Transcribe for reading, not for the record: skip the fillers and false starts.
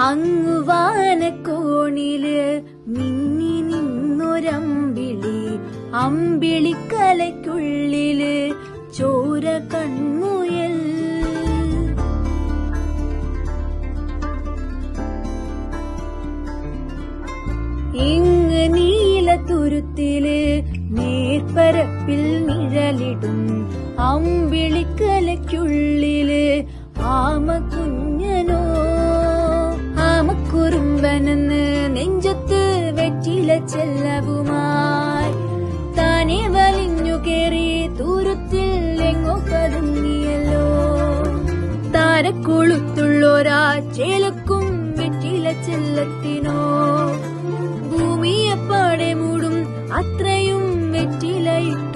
അങ്ങു വാനക്കോണില് മിന്നി നിന്നൊരമ്പിളി, അമ്പിളിക്കലയ്ക്കുള്ളില് ചോര കൺമുയൽ. ഇങ്ങ് നീലത്തുരുത്തില് നേർപ്പരപ്പിൽ നിഴലിടും അമ്പിളിക്കലയ്ക്കുള്ളില് ആമക്കുഞ്ഞനോ. ആമക്കുറുമ്പനെന്ന് നെഞ്ചത്ത് വെറ്റില ചെല്ലവുമായി താനെ വലിഞ്ഞു കേറി തുരുത്തിൽ എങ്ങോ പതുങ്ങിയല്ലോ. താരക്കൊളുത്തുള്ളൊരാ ചേലക്കും വെറ്റില ചെല്ലത്തിനോ. ഭൂമിയെപ്പാടെ മൂടും അത്രയും വെറ്റിലയിട്ട്